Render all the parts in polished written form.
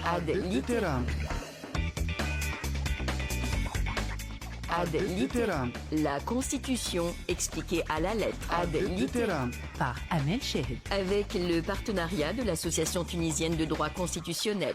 Ad litteram. Ad litteram. La Constitution expliquée à la lettre. Ad litteram. Par Amel Chehed. Avec le partenariat de l'Association tunisienne de droit constitutionnel.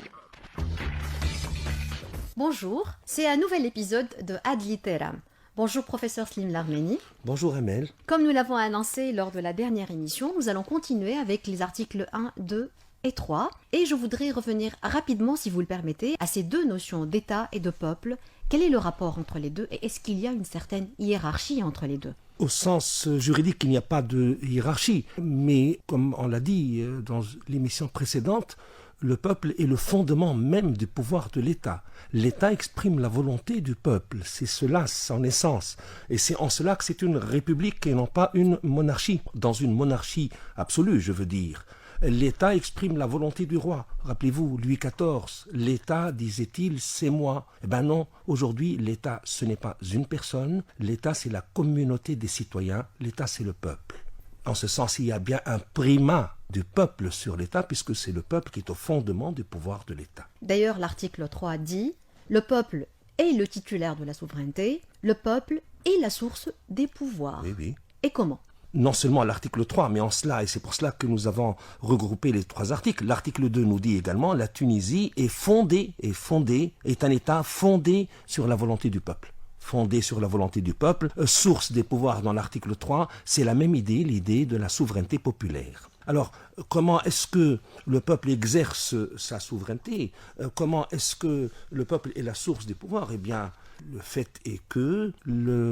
Bonjour, c'est un nouvel épisode de Ad litteram. Bonjour professeur Slim Larmeni. Bonjour Amel. Comme nous l'avons annoncé lors de la dernière émission, nous allons continuer avec les articles 1, 2 et 3. Et je voudrais revenir rapidement, si vous le permettez, à ces deux notions d'État et de peuple. Quel est le rapport entre les deux et est-ce qu'il y a une certaine hiérarchie entre les deux ? Au sens juridique, il n'y a pas de hiérarchie. Mais comme on l'a dit dans l'émission précédente, le peuple est le fondement même du pouvoir de l'État. L'État exprime la volonté du peuple. C'est cela, son essence. Et c'est en cela que c'est une république et non pas une monarchie. Dans une monarchie absolue, je veux dire. L'État exprime la volonté du roi. Rappelez-vous, Louis XIV, l'État, disait-il, c'est moi. Eh bien non, aujourd'hui, l'État, ce n'est pas une personne. L'État, c'est la communauté des citoyens. L'État, c'est le peuple. En ce sens, il y a bien un primat du peuple sur l'État, puisque c'est le peuple qui est au fondement du pouvoir de l'État. D'ailleurs, l'article 3 dit « Le peuple est le titulaire de la souveraineté, le peuple est la source des pouvoirs. » Oui. Et comment ? Non seulement l'article 3, mais en cela, et c'est pour cela que nous avons regroupé les trois articles. L'article 2 nous dit également la Tunisie est un État fondé sur la volonté du peuple. Fondé sur la volonté du peuple, source des pouvoirs dans l'article 3, c'est la même idée, l'idée de la souveraineté populaire. Alors, comment est-ce que le peuple exerce sa souveraineté ? Comment est-ce que le peuple est la source des pouvoirs ? Eh bien, le fait est que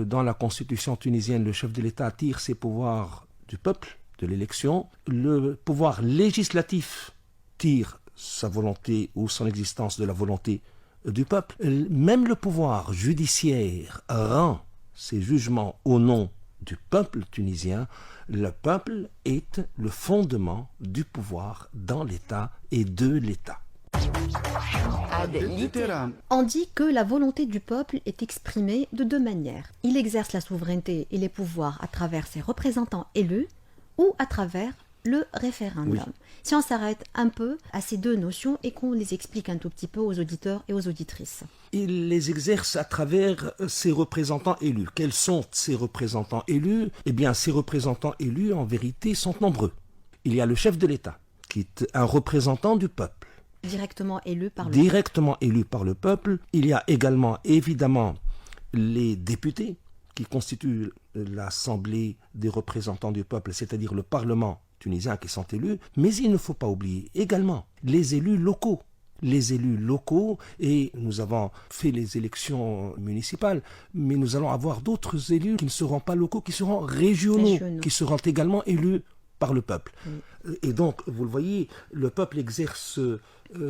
dans la constitution tunisienne, le chef de l'État tire ses pouvoirs du peuple, de l'élection. Le pouvoir législatif tire sa volonté ou son existence de la volonté du peuple. Même le pouvoir judiciaire rend ses jugements au nom du peuple tunisien. Le peuple est le fondement du pouvoir dans l'État et de l'État. Ad litteram. On dit que la volonté du peuple est exprimée de deux manières. Il exerce la souveraineté et les pouvoirs à travers ses représentants élus ou à travers le référendum. Oui. Si on s'arrête un peu à ces deux notions et qu'on les explique un tout petit peu aux auditeurs et aux auditrices. Il les exerce à travers ses représentants élus. Quels sont ces représentants élus ? Eh bien, ces représentants élus, en vérité, sont nombreux. Il y a le chef de l'État, qui est un représentant du peuple. Directement élu par le Directement élu par le peuple. Il y a également, évidemment, les députés, qui constituent l'Assemblée des représentants du peuple, c'est-à-dire le Parlement tunisiens qui sont élus, mais il ne faut pas oublier également les élus locaux. Les élus locaux, et nous avons fait les élections municipales, mais nous allons avoir d'autres élus qui ne seront pas locaux, qui seront régionaux. Qui seront également élus par le peuple. Oui. Et donc, vous le voyez, le peuple exerce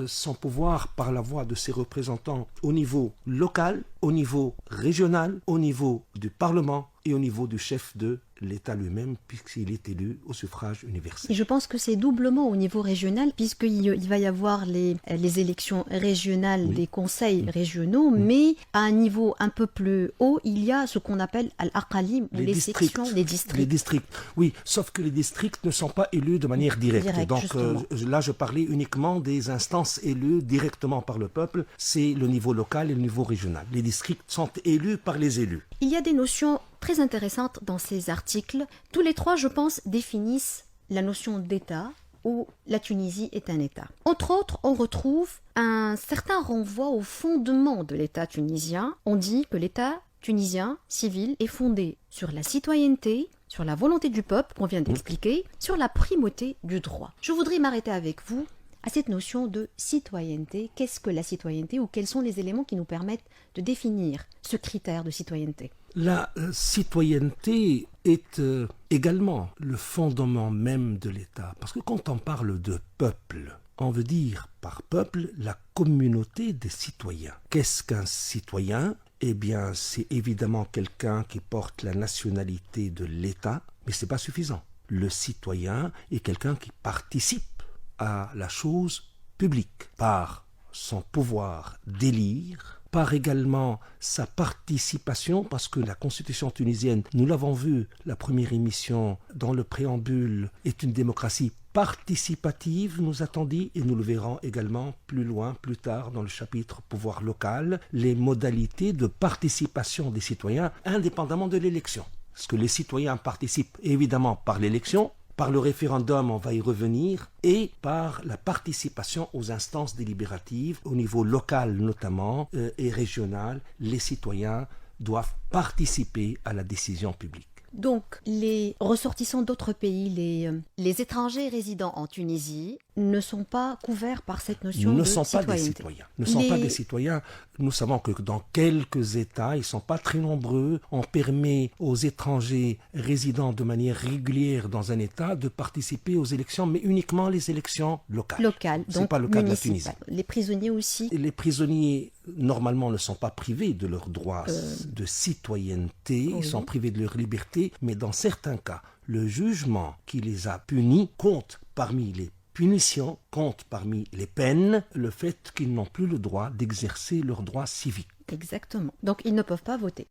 son pouvoir par la voix de ses représentants au niveau local, au niveau régional, au niveau du Parlement et au niveau du chef de l'État lui-même, puisqu'il est élu au suffrage universel. Et je pense que c'est doublement au niveau régional, puisqu'il va y avoir les élections régionales des conseils régionaux, mais à un niveau un peu plus haut, il y a ce qu'on appelle al-aqalim, les sections des districts. Les districts, oui, sauf que les districts ne sont pas élus de manière directe. Donc là, je parlais uniquement des instances élues directement par le peuple, c'est le niveau local et le niveau régional. Les districts sont élus par les élus. Il y a des notions très intéressantes dans ces articles. Tous les trois, je pense, définissent la notion d'État, où la Tunisie est un État. Entre autres, on retrouve un certain renvoi au fondement de l'État tunisien. On dit que l'État tunisien civil est fondé sur la citoyenneté, sur la volonté du peuple, qu'on vient d'expliquer, sur la primauté du droit. Je voudrais m'arrêter avec vous à cette notion de citoyenneté. Qu'est-ce que la citoyenneté ou quels sont les éléments qui nous permettent de définir ce critère de citoyenneté ? La citoyenneté est également le fondement même de l'État. Parce que quand on parle de peuple, on veut dire par peuple la communauté des citoyens. Qu'est-ce qu'un citoyen ? Eh bien, c'est évidemment quelqu'un qui porte la nationalité de l'État, mais ce n'est pas suffisant. Le citoyen est quelqu'un qui participe à la chose publique par son pouvoir d'élire, par également sa participation, parce que la constitution tunisienne, nous l'avons vu, la première émission dans le préambule, est une démocratie participative, nous a-t-on dit, et nous le verrons également plus loin, plus tard dans le chapitre pouvoir local, les modalités de participation des citoyens indépendamment de l'élection. Parce que les citoyens participent évidemment par l'élection, par le référendum, on va y revenir, et par la participation aux instances délibératives, au niveau local notamment, et régional, les citoyens doivent participer à la décision publique. Donc, les ressortissants d'autres pays, les étrangers résidant en Tunisie, ne sont pas couverts par cette notion de citoyenneté. Ne sont pas des citoyens. Nous savons que dans quelques États, ils ne sont pas très nombreux. On permet aux étrangers résidant de manière régulière dans un État de participer aux élections, mais uniquement les élections locales. Ce n'est pas le cas de la Tunisie. Les prisonniers aussi. Les prisonniers, normalement, ne sont pas privés de leurs droits de citoyenneté. Ils sont privés de leur liberté, mais dans certains cas, le jugement qui les a punis compte parmi les punitions, compte parmi les peines, le fait qu'ils n'ont plus le droit d'exercer leurs droits civiques. Exactement. Donc, ils ne peuvent pas voter.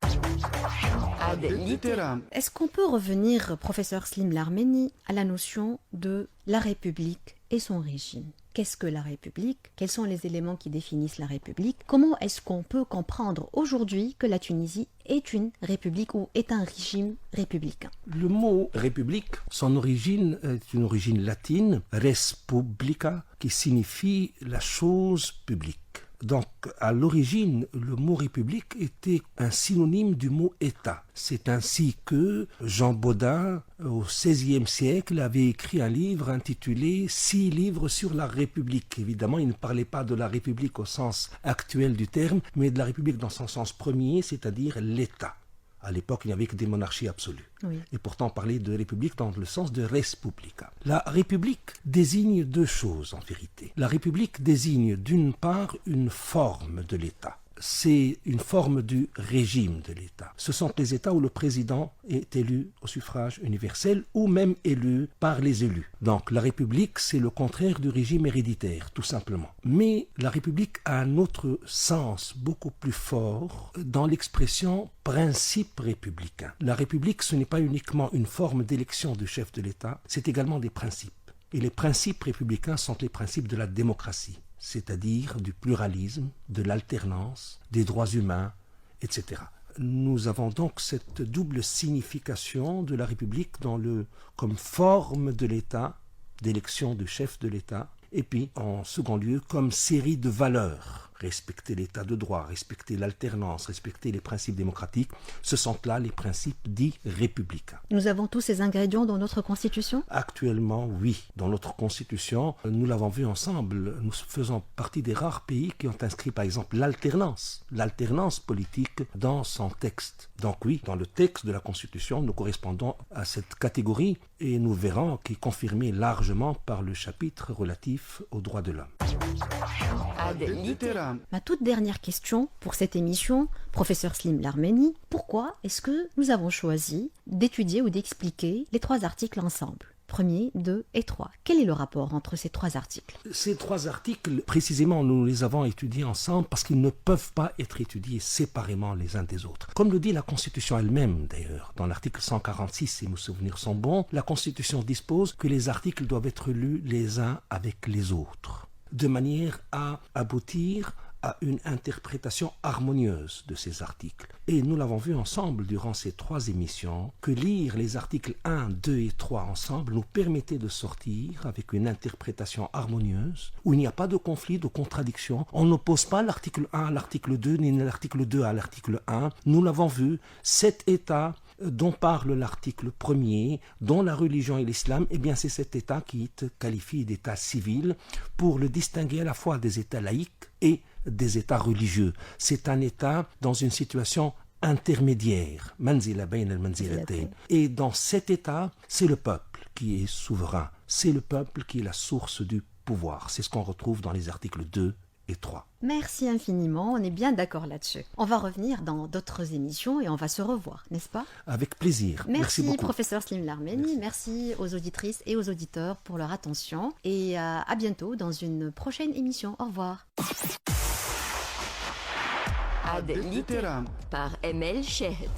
Ad litteram. Est-ce qu'on peut revenir, professeur Slim Larmeni, à la notion de la République et son régime? Qu'est-ce que la République? Quels sont les éléments qui définissent la République? Comment est-ce qu'on peut comprendre aujourd'hui que la Tunisie est une république ou est un régime républicain? Le mot république, son origine est une origine latine, res publica, qui signifie la chose publique. Donc, à l'origine, le mot république était un synonyme du mot État. C'est ainsi que Jean Bodin, au XVIe siècle, avait écrit un livre intitulé « 6 livres sur la République ». Évidemment, il ne parlait pas de la République au sens actuel du terme, mais de la République dans son sens premier, c'est-à-dire l'État. À l'époque, il n'y avait que des monarchies absolues. Oui. Et pourtant, on parlait de république dans le sens de res publica. La république désigne deux choses, en vérité. La république désigne, d'une part, une forme de l'État. C'est une forme du régime de l'État. Ce sont les États où le président est élu au suffrage universel ou même élu par les élus. Donc la République, c'est le contraire du régime héréditaire, tout simplement. Mais la République a un autre sens beaucoup plus fort dans l'expression principe républicain. La République, ce n'est pas uniquement une forme d'élection du chef de l'État, c'est également des principes. Et les principes républicains sont les principes de la démocratie, c'est-à-dire du pluralisme, de l'alternance, des droits humains, etc. Nous avons donc cette double signification de la République comme forme de l'État, d'élection du chef de l'État, et puis en second lieu comme série de valeurs. Respecter l'état de droit, respecter l'alternance, respecter les principes démocratiques, ce sont là les principes dits républicains. Nous avons tous ces ingrédients dans notre Constitution? Actuellement, oui. Dans notre Constitution, nous l'avons vu ensemble, nous faisons partie des rares pays qui ont inscrit par exemple l'alternance politique dans son texte. Donc oui, dans le texte de la Constitution, nous correspondons à cette catégorie et nous verrons qu'il est confirmé largement par le chapitre relatif aux droits de l'homme. Ad litteram. Ma toute dernière question pour cette émission, professeur Slim Larmeni, pourquoi est-ce que nous avons choisi d'étudier ou d'expliquer les 3 articles ensemble? 1er, 2 et 3. Quel est le rapport entre ces 3 articles? Ces 3 articles, précisément, nous les avons étudiés ensemble parce qu'ils ne peuvent pas être étudiés séparément les uns des autres. Comme le dit la Constitution elle-même, d'ailleurs, dans l'article 146, si mes souvenirs sont bons, la Constitution dispose que les articles doivent être lus les uns avec les autres, de manière à aboutir à une interprétation harmonieuse de ces articles. Et nous l'avons vu ensemble durant ces 3 émissions, que lire les articles 1, 2 et 3 ensemble nous permettait de sortir avec une interprétation harmonieuse, où il n'y a pas de conflit, de contradiction. On n'oppose pas l'article 1 à l'article 2, ni l'article 2 à l'article 1. Nous l'avons vu, cet État dont parle l'article 1er, dont la religion est l'islam, eh bien c'est cet État qui est qualifié d'État civil pour le distinguer à la fois des États laïques et des États religieux. C'est un État dans une situation intermédiaire, manzila bayn al-manzilatayn. Et dans cet État, c'est le peuple qui est souverain. C'est le peuple qui est la source du pouvoir. C'est ce qu'on retrouve dans les articles 2 et 3. Merci infiniment, on est bien d'accord là-dessus. On va revenir dans d'autres émissions et on va se revoir, n'est-ce pas? Avec plaisir. Merci beaucoup. professeur Slim Larmeni, merci aux auditrices et aux auditeurs pour leur attention et à bientôt dans une prochaine émission. Au revoir. Ad litteram par ML Cheikh.